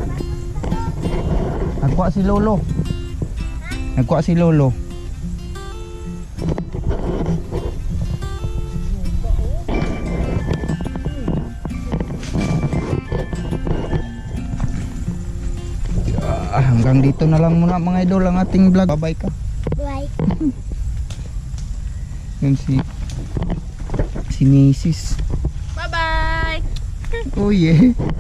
A: Nagkuha si Lolo. Nagkuha si Lolo. hanggang dito na lang muna mga idol ang ating vlog. Bye-bye ka.
D: Bye.
A: Yun si Mrs.
C: Bye-bye!
A: Oh yeah.